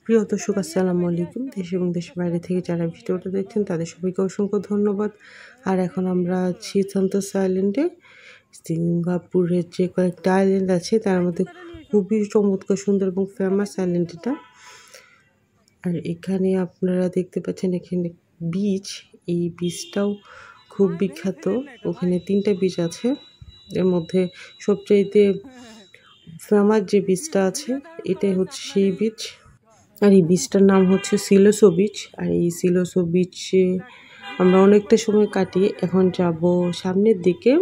প্রিয় দর্শক আসসালামু আলাইকুম। দেশ এবং দেশের বাইরে থেকে যারা ভিডিওটা দেখছেন তাদের সবাইকে অসংখ্য ধন্যবাদ। আর এখন আমরা আছি সান্তোস আইল্যান্ডে। সিঙ্গাপুরের যে কয়েকটা আইল্যান্ড আছে তার মধ্যে খুবই চমৎকার সুন্দর এবং ফেমাস আইল্যান্ড এটা। আর এখানে আপনারা দেখতে পাচ্ছেন এখানে বিচ, এই বিচটাও খুব বিখ্যাত। ওখানে ৩টা বিচ আছে, এর মধ্যে সবচাইতে ফেমাস যে বিচটা আছে এটাই হচ্ছে সেই বিচ। আর এই বিচটার নাম হচ্ছে সিলোসো বিচ। আর এই সিলোসো বিচে আমরা অনেকটা সময় কাটিয়ে এখন যাব সামনের দিকে।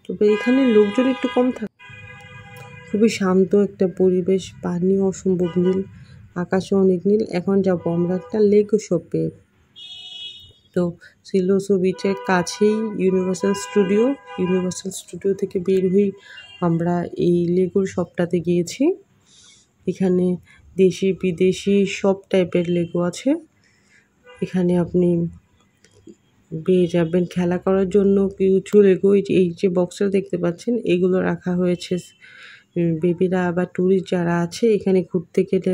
তবে এখানে লোকজন একটু কম থাকে, খুবই শান্ত একটা পরিবেশ, পানিও অসম্ভব নীল, আকাশও অনেক নীল। এখন যাব আমরা একটা লেগো শপে। তো সিলোসো বিচের কাছেই ইউনিভার্সাল স্টুডিও থেকে বের হয়ে আমরা এই লেগোর শপটাতে গিয়েছি। এখানে দেশি বিদেশি সব টাইপের লেগো আছে। এখানে আপনি পেয়ে যাবেন খেলা করার জন্য কিছু লেগো। এই যে বক্সটা দেখতে পাচ্ছেন এগুলো রাখা হয়েছে বেবিরা বা ট্যুরিস্ট যারা আছে এখানে ঘুরতে গেলে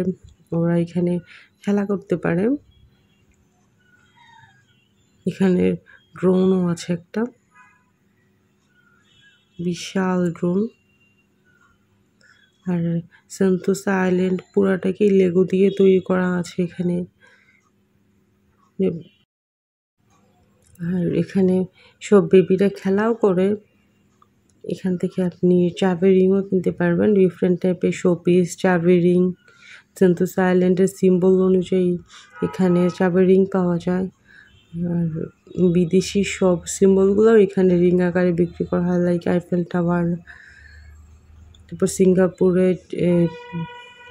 ওরা এখানে খেলা করতে পারে। এখানে ড্রোনও আছে, একটা বিশাল ড্রোন। আর সেন্তোসা আইল্যান্ড পুরাটাকেই লেগো দিয়ে তৈরি করা আছে এখানে। আর এখানে সব বেবিরা খেলাও করে। এখান থেকে আপনি চাবি রিংও কিনতে পারবেন, ডিফারেন্ট টাইপের শোপিস চাবি রিং। সেন্তোসা আইল্যান্ডের সিম্বল অনুযায়ী এখানে চাবি রিং পাওয়া যায়। আর বিদেশি সব সিম্বলগুলোও এখানে রিং আকারে বিক্রি করা হয়, লাইক আইফেল টাওয়ার, তারপর সিঙ্গাপুরের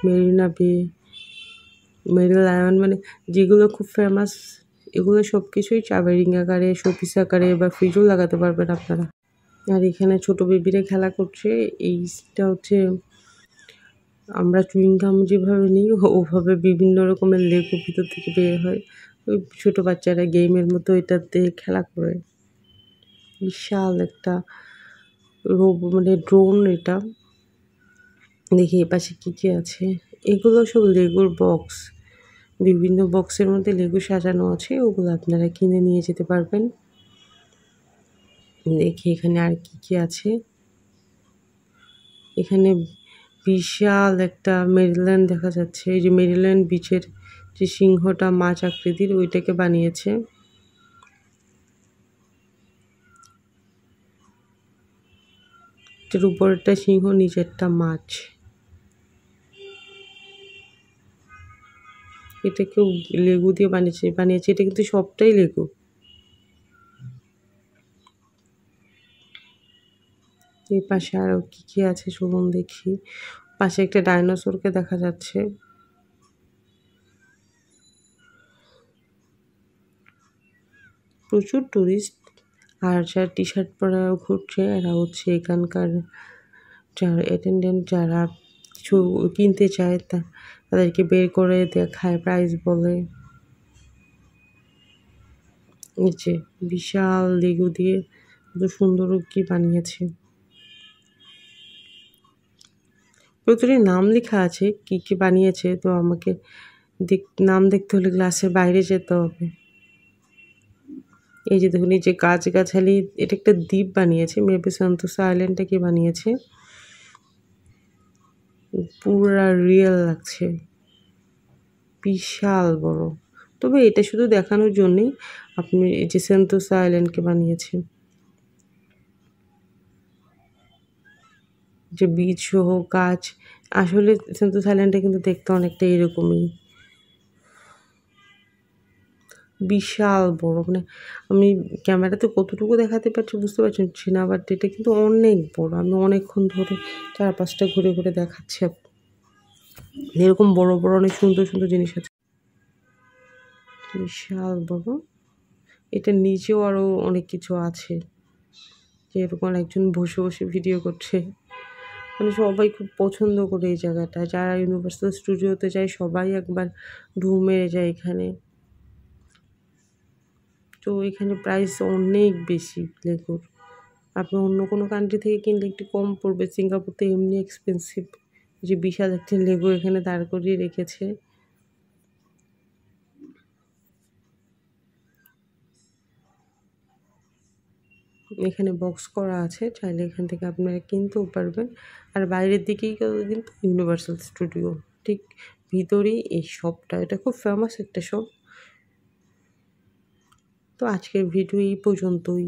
মেরিনা বে, মেরিল আইল্যান্ড, মানে যেগুলো খুব ফেমাস এগুলো সব কিছুই চাবি রিং আকারে, শোপিস আকারে বা ফ্রিজও লাগাতে পারবেন আপনারা। আর এখানে ছোট বেবিরা খেলা করছে। এইটা হচ্ছে আমরা চুইংগাম যেভাবে নিই ওভাবে বিভিন্ন রকমের লেগো ভিতর থেকে বের হয়। ওই ছোটো বাচ্চারা গেমের মতো এটাতে খেলা করে। বিশাল একটা মানে ড্রোন এটা। দেখি এপাশে কী কী আছে। এগুলো সব লেগোর বক্স, বিভিন্ন বক্সের মধ্যে লেগো সাজানো আছে, ওগুলো আপনারা কিনে নিয়ে যেতে পারবেন। দেখি এখানে আর কি কি আছে। এখানে বিশাল একটা মেরিল্যান্ড দেখা যাচ্ছে। এই যে মেরিল্যান্ড বিচের যে সিংহটা মাছ আকৃতির ওইটাকে বানিয়েছে। এটার উপরেরটা সিংহ, নিচেরটা মাছ। এটা কেউ লেগো দিয়ে বানিয়েছে এটা কিন্তু সবটাই লেগো। এই পাশে আরো কি কি আছে চলুন দেখি। পাশে একটা ডাইনোসরকে দেখা যাচ্ছে। প্রচুর টুরিস্ট। আর যারা টি শার্ট পরা ঘুরছে এরা হচ্ছে এখানকার যারা অ্যাটেন্ডেন্ট, যারা কিছু কিনতে চায় তাদেরকে বের করে দেখায়, প্রাইস বলে। নিচে বিশাল লেগো দিয়ে কত সুন্দর কি বানিয়েছে। প্রতিটি নাম লেখা আছে কি কি বানিয়েছে। তো আমাকে নাম দেখতে হলে গ্লাসের বাইরে যেতে হবে। এই যে দেখুন এই যে গাছগাছালি, এটা একটা দ্বীপ বানিয়েছে, মেবি সান্তোসা আইল্যান্ডটাকে বানিয়েছে। পুরা রিয়েল লাগছে, বিশাল বড়। তবে এটা শুধু দেখানোর জন্যই আপনি এই যে সেন্তোসা আইল্যান্ডকে বানিয়েছেন। যে বীজ সহ গাছ, আসলে সেন্তোসা আইল্যান্ডটা কিন্তু দেখতে অনেকটা এরকমই, বিশাল বড়। মানে আমি ক্যামেরাতে কতটুকু দেখাতে পারছি বুঝতে পারছি না, বাট এটা কিন্তু অনেক বড়। আমি অনেকক্ষণ ধরে চারপাশটা ঘুরে ঘুরে দেখাচ্ছি। এরকম বড় বড় অনেক সুন্দর সুন্দর জিনিস আছে, বিশাল বড়। এটার নিচেও আরও অনেক কিছু আছে, যে এরকম একজন বসে বসে ভিডিও করছে। মানে সবাই খুব পছন্দ করে এই জায়গাটা, যারা ইউনিভার্সাল স্টুডিওতে যায় সবাই একবার ঢুঁ মেরে যায় এখানে। তো এখানে প্রাইস অনেক বেশি লেগোর। আপনি অন্য কোনো কান্ট্রি থেকে কিনলে একটু কম পড়বে, সিঙ্গাপুর তো এমনি এক্সপেন্সিভ যে বিশাল একটা লেগো এখানে দাঁড় করিয়ে রেখেছে। এখানে বক্স করা আছে, চাইলে এখান থেকে আপনারা কিনতেও পারবেন। আর বাইরের দিকেই কিন্তু ইউনিভার্সাল স্টুডিও, ঠিক ভিতরেই এই শপটা। এটা খুব ফেমাস একটা শপ। তো আজকের ভিডিও এই পর্যন্তই।